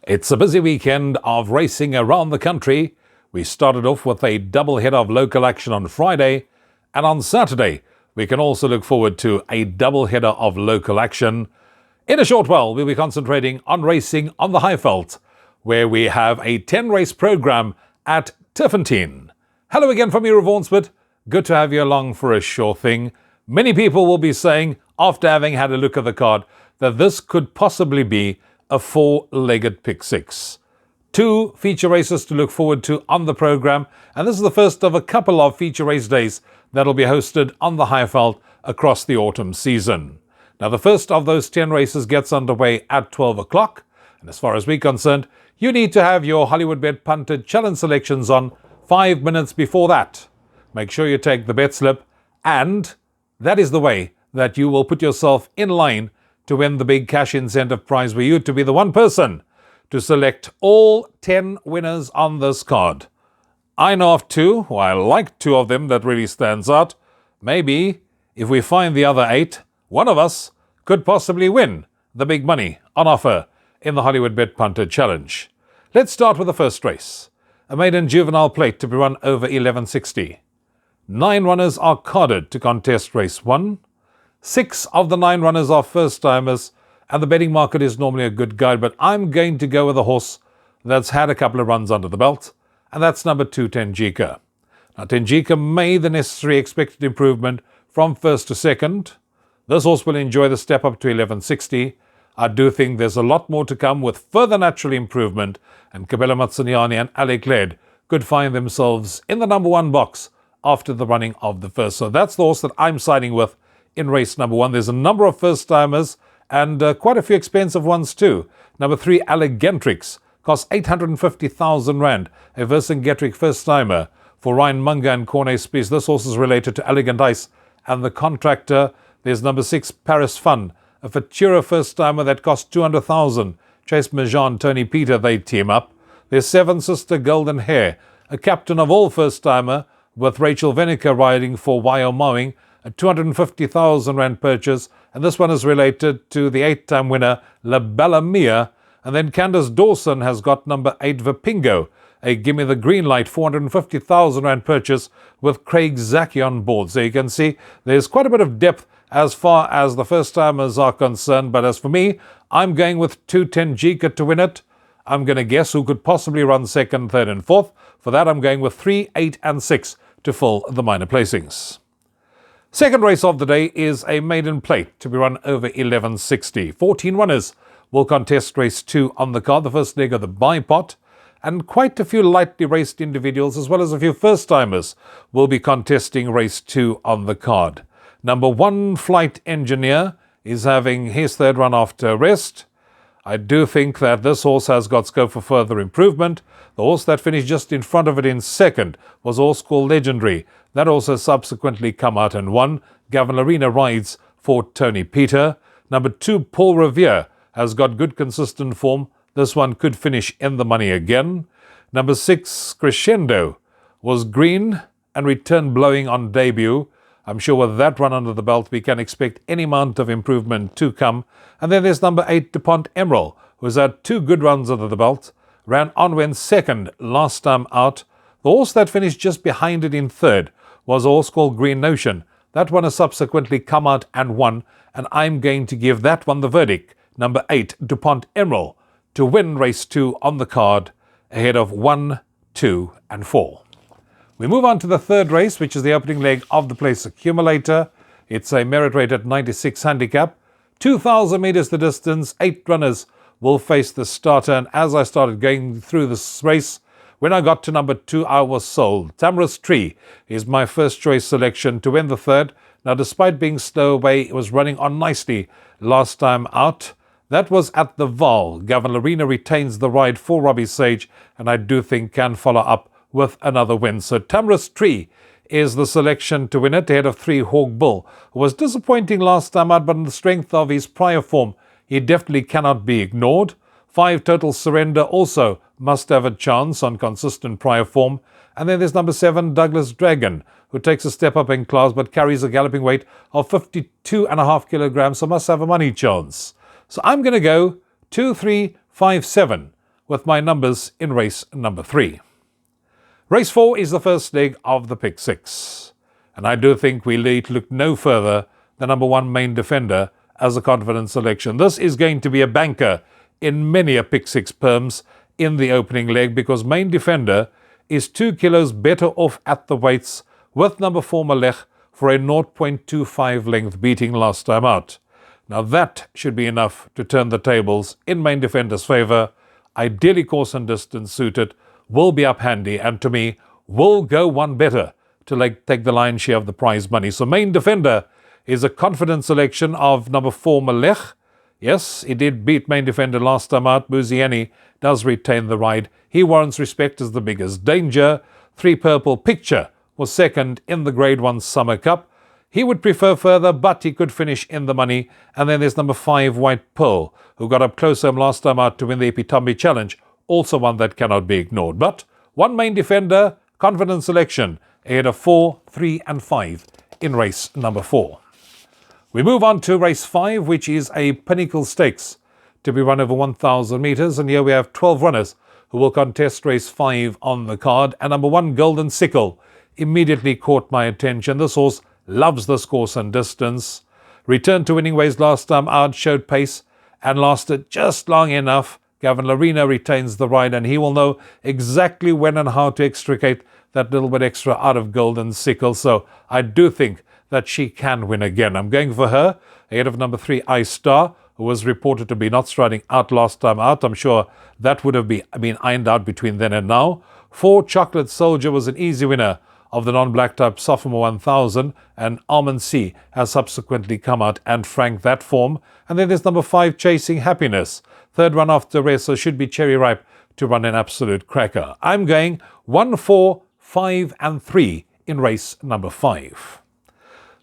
It's a busy weekend of racing around the country. We started off with a double header of local action on Friday, and on Saturday we can also look forward to a double header of local action. In a short while we'll be concentrating on racing on the Highveld, where we have a 10-race program at Turffontein. Hello again from me, Rouvaun Smit. Good to have you along for a sure thing. Many people will be saying, after having had a look at the card, that this could possibly be a four-legged pick six. Two feature races to look forward to on the program, and this is the first of a couple of feature race days that will be hosted on the Highveld across the autumn season. Now, the first of those 10 races gets underway at 12 o'clock, and as far as we're concerned, you need to have your Hollywoodbet punted challenge selections on 5 minutes before that. Make sure you take the bet slip, and that is the way that you will put yourself in line to win the big cash incentive prize for you to be the one person to select all 10 winners on this card. I know of two, or I like two of them that really stands out. Maybe if we find the other 8, one of us could possibly win the big money on offer in the Hollywoodbet Punter Challenge. Let's start with the first race, a maiden juvenile plate to be run over 1160. 9 runners are carded to contest race 1. 6 of the 9 runners are first-timers, and the betting market is normally a good guide, but I'm going to go with a horse that's had a couple of runs under the belt, and that's number 2, Tenjika. Now, Tenjika made the necessary expected improvement from first to second. This horse will enjoy the step up to 1160. I do think there's a lot more to come with further natural improvement, and Kabela Matsuniani and Alec Led could find themselves in the number 1 box after the running of the first. So that's the horse that I'm siding with in race number 1. There's a number of first-timers and quite a few expensive ones too. Number 3, Allegentrix, costs 850,000 Rand, a Vercingetric first-timer for Ryan Munga and Corne Spies. This horse is related to Elegant Ice and the contractor. There's number 6, Paris Fun, a Futura first-timer that costs 200,000. Chase Majan, Tony Peter, they team up. There's 7, Sister Golden Hair, a captain of all first-timer with Rachel Venica riding for Wyoming, a 250,000 Rand purchase, and this one is related to the 8-time winner La Ballamia. And then Candace Dawson has got number 8, Vipingo, a Gimme the Green Light 450,000 Rand purchase with Craig Zaki on board. So you can see there's quite a bit of depth as far as the first-timers are concerned, but as for me, I'm going with 2, Tenjika to win it. I'm going to guess who could possibly run second, third and fourth. For that, I'm going with 3, 8 and 6 to fill the minor placings. Second race of the day is a maiden plate to be run over 1160. 14 runners will contest race 2 on the card, the first leg of the bipot, and quite a few lightly raced individuals as well as a few first-timers will be contesting race 2 on the card. Number 1, Flight Engineer, is having his third run after rest. I do think that this horse has got scope for further improvement. The horse that finished just in front of it in second was a horse called Legendary. That also subsequently come out and won. Gavin Arena rides for Tony Peter. Number 2, Paul Revere, has got good consistent form. This one could finish in the money again. Number 6, Crescendo, was green and returned blowing on debut. I'm sure with that run under the belt, we can expect any amount of improvement to come. And then there's number 8, DuPont Emerald, who's had 2 good runs under the belt. Ran on went second last time out. The horse that finished just behind it in third was a horse called Green Notion. That one has subsequently come out and won, and I'm going to give that one the verdict. Number 8, DuPont Emerald, to win race 2 on the card, ahead of 1, 2 and 4. We move on to the third race, which is the opening leg of the place accumulator. It's a merit rate at 96 handicap. 2,000 meters the distance, 8 runners will face the starter. And as I started going through this race, when I got to number 2, I was sold. Tamarisk Tree is my first choice selection to win the third. Now, despite being slow away, it was running on nicely last time out. That was at the Val. Gavin Arena retains the ride for Robbie Sage, and I do think can follow up with another win. So Tamarisk Tree is the selection to win it, ahead of 3, Hawk Bull, who was disappointing last time out, but in the strength of his prior form, he definitely cannot be ignored. 5, Total Surrender, also must have a chance on consistent prior form. And then there's number 7, Douglas Dragon, who takes a step up in class but carries a galloping weight of 52.5 kilograms, so must have a money chance. So I'm going to go 2, 3, 5, 7 with my numbers in race number 3. Race 4 is the first leg of the pick 6. And I do think we need to look no further than number 1 Main Defender as a confident selection. This is going to be a banker in many a pick 6 perms in the opening leg, because Main Defender is 2 kilos better off at the weights with number 4 Malech for a 0.25 length beating last time out. Now that should be enough to turn the tables in Main Defender's favour. Ideally course and distance suited, will be up handy, and to me will go one better to take the lion's share of the prize money. So Main Defender is a confident selection of number 4 Malech. Yes, he did beat Main Defender last time out. Muzieni does retain the ride. He warrants respect as the biggest danger. 3 Purple Picture was second in the Grade 1 Summer Cup. He would prefer further, but he could finish in the money. And then there's number 5 White Pearl, who got up closer last time out to win the Epitombi Challenge. Also one that cannot be ignored. But 1 Main Defender, confident selection, ahead of 4, 3 and 5 in race number 4. We move on to race 5, which is a Pinnacle Stakes to be run over 1,000 metres. And here we have 12 runners who will contest race 5 on the card. And number 1 Golden Sickle immediately caught my attention. This horse loves this course and distance. Returned to winning ways last time out, showed pace and lasted just long enough. Gavin Larena retains the ride, and he will know exactly when and how to extricate that little bit extra out of Golden Sickle. So I do think that she can win again. I'm going for her ahead of number 3 Ice Star, who was reported to be not striding out last time out. I'm sure that would have been ironed out between then and now. 4 Chocolate Soldier was an easy winner of the non-black type Sophomore 1000, and Almond C has subsequently come out and franked that form. And then there's number 5 Chasing Happiness. Third run after race, so should be cherry ripe to run an absolute cracker. I'm going 1, 4, 5 and 3 in race number 5.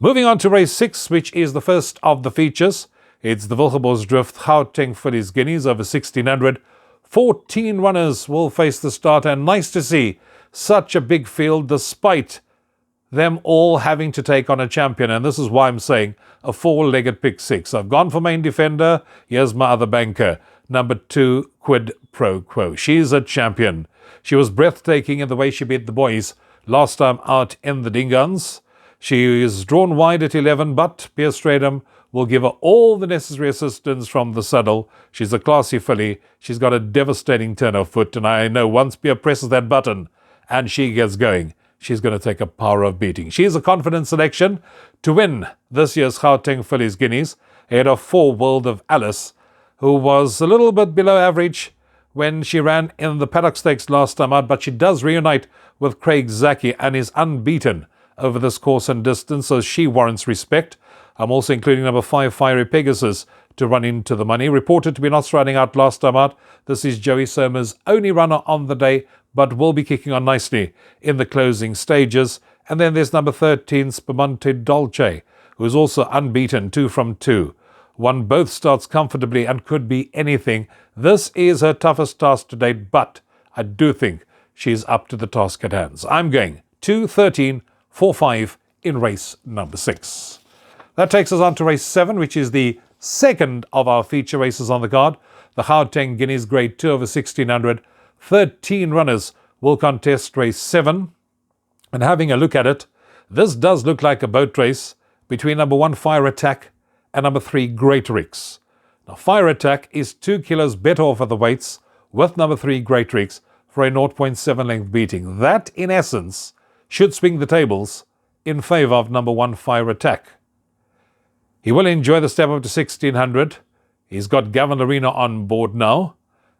Moving on to race 6, which is the first of the features. It's the Wilgeborgsdrift Gauteng Fillies Guineas over 1600. 14 runners will face the start, and nice to see such a big field despite them all having to take on a champion. And this is why I'm saying a 4-legged pick 6. I've gone for Main Defender. Here's my other banker, number 2 Quid Pro Quo. She's a champion. She was breathtaking in the way she beat the boys last time out in the Dingans. She is drawn wide at 11, but Pierce Stradham will give her all the necessary assistance from the saddle. She's a classy filly. She's got a devastating turn of foot, and I know once Pierre presses that button and she gets going, she's going to take a power of beating. She is a confident selection to win this year's Gauteng Fillies Guineas ahead of 4 World of Alice, who was a little bit below average when she ran in the Paddock Stakes last time out, but she does reunite with Craig Zaki and is unbeaten over this course and distance, so she warrants respect. I'm also including number 5 Fiery Pegasus to run into the money. Reported to be not striding out last time out. This is Joey Soma's only runner on the day, but will be kicking on nicely in the closing stages. And then there's number 13 Spumante Dolce, who is also unbeaten, 2 from 2. Won both starts comfortably and could be anything. This is her toughest task to date, but I do think she's up to the task at hand. So I'm going 2, 13, 4, 5 in race number 6. That takes us on to race 7, which is the second of our feature races on the card. The Gauteng Guineas Grade 2 over 1600. 13 runners will contest race 7. And having a look at it, this does look like a boat race between number 1 Fire Attack and number 3 Great Ricks. Now Fire Attack is 2 kilos better off at the weights with number 3 Great Ricks for a 0.7 length beating. That in essence should swing the tables in favour of number 1 Fire Attack. He will enjoy the step up to 1600. He's got Gavin Larena on board now,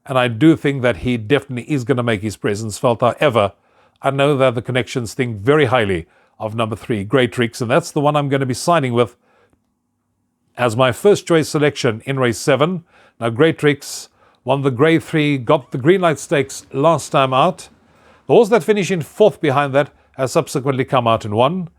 and I do think that he definitely is going to make his presence felt. However, I know that the connections think very highly of number 3 Great Ricks, and that's the one I'm going to be siding with as my first choice selection in race 7. Now Great Ricks won the Grade 3, got the Green Light Stakes last time out. The horse that finished in 4th behind that has subsequently come out and won.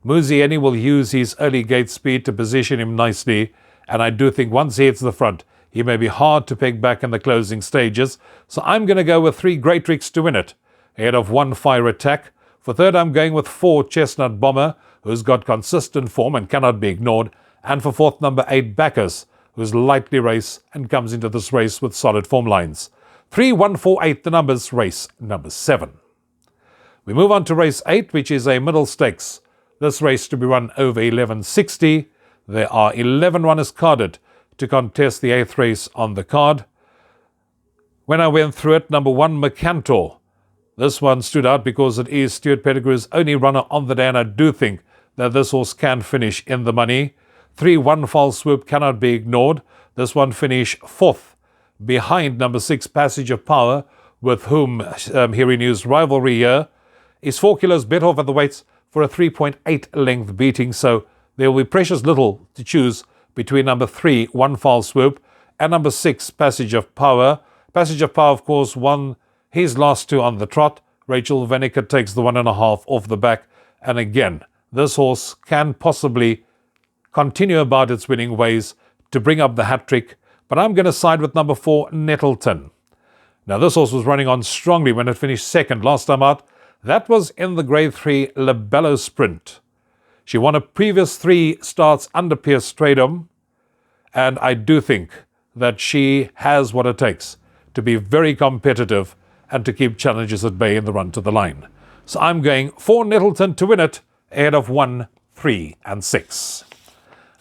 Muzieni will use his early gate speed to position him nicely, and I do think once he hits the front, he may be hard to peg back in the closing stages. So I'm going to go with 3 Great Ricks to win it, ahead of 1 Fire Attack. For third, I'm going with 4 Chestnut Bomber, who's got consistent form and cannot be ignored. And for fourth, number 8 Bacchus, who's lightly raced and comes into this race with solid form lines. 3, 1, 4, 8, the numbers, race number 7. We move on to race 8, which is a middle stakes. This race to be run over 1160. There are 11 runners carded to contest the 8th race on the card. When I went through it, number 1, Mercantor. This one stood out because it is Stuart Pettigrew's only runner on the day, and I do think that this horse can finish in the money. 3, 1, False Swoop cannot be ignored. This one finished 4th behind number 6, Passage of Power, with whom he renews rivalry here. Is 4 kilos bet off at the weights for a 3.8 length beating, so there will be precious little to choose between number 3, 1, False Swoop, and number 6, Passage of Power. Passage of Power, of course, won his last 2 on the trot. Rachel Venniker takes the 1.5 off the back. And again, this horse can possibly continue about its winning ways to bring up the hat-trick. But I'm going to side with number 4, Nettleton. Now, this horse was running on strongly when it finished 2nd last time out. That was in the Grade 3 Labello Sprint. She won a previous 3 starts under Pierce Stradom. And I do think that she has what it takes to be very competitive and to keep challenges at bay in the run to the line. So I'm going 4, Nettleton to win it, ahead of 1, 3 and 6.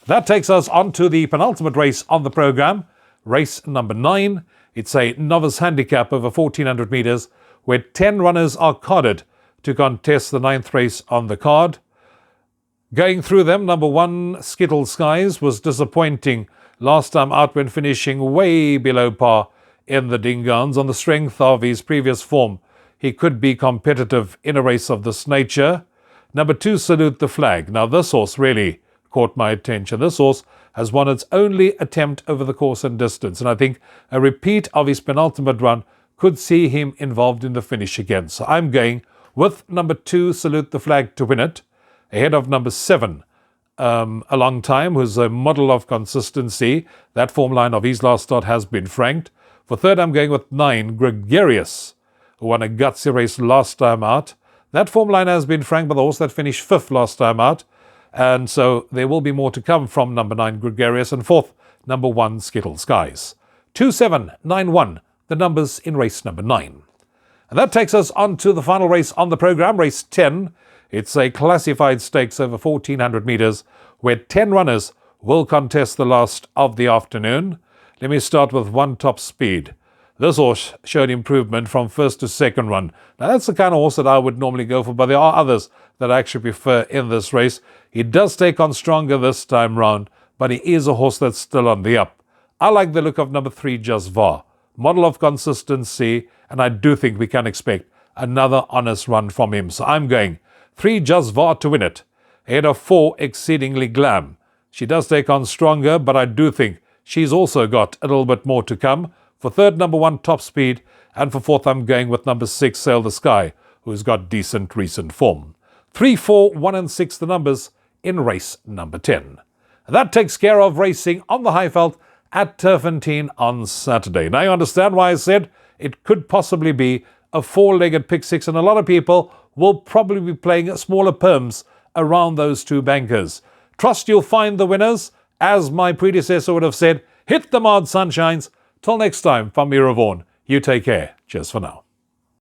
That takes us on to the penultimate race on the program, race number 9. It's a novice handicap over 1400 meters where 10 runners are carded to contest the 9th race on the card. Going through them, number 1, Skittle Skies, was disappointing last time out when finishing way below par in the Dingans. On the strength of his previous form, he could be competitive in a race of this nature. Number 2, Salute the Flag. Now, this horse really caught my attention. This horse has won its only attempt over the course and distance, and I think a repeat of his penultimate run could see him involved in the finish again. So I'm going with number 2, Salute the Flag to win it, ahead of number 7, A Long Time, who's a model of consistency. That form line of his last start has been franked. For 3rd, I'm going with 9, Gregarious, who won a gutsy race last time out. That form line has been franked by the horse that finished 5th last time out. And so there will be more to come from number 9, Gregarious. And 4th, number 1, Skittle Skies. 2, 7, 9, 1, the numbers in race number 9. And that takes us on to the final race on the program, race 10. It's a classified stakes over 1400 meters where 10 runners will contest the last of the afternoon. Let me start with 1, Top Speed. This horse showed improvement from 1st to 2nd run. Now, that's the kind of horse that I would normally go for, but there are others that I actually prefer in this race. He does take on stronger this time round, but he is a horse that's still on the up. I like the look of number 3, Just Var. Model of consistency, and I do think we can expect another honest run from him. So I'm going 3, Just Var to win it, ahead of 4, Exceedingly Glam. She does take on stronger, but I do think she's also got a little bit more to come. For 3rd, number 1, Top Speed. And for 4th, I'm going with number 6, Sail the Sky, who's got decent recent form. 3, 4, 1 and 6, the numbers in race number 10. And that takes care of racing on the Highveld at Turffontein on Saturday. Now you understand why I said it could possibly be a 4-legged pick 6, and a lot of people will probably be playing smaller perms around those 2 bankers. Trust you'll find the winners. As my predecessor would have said, hit the mark, sunshines. Till next time, from me, Rouvaun, you take care. Cheers for now.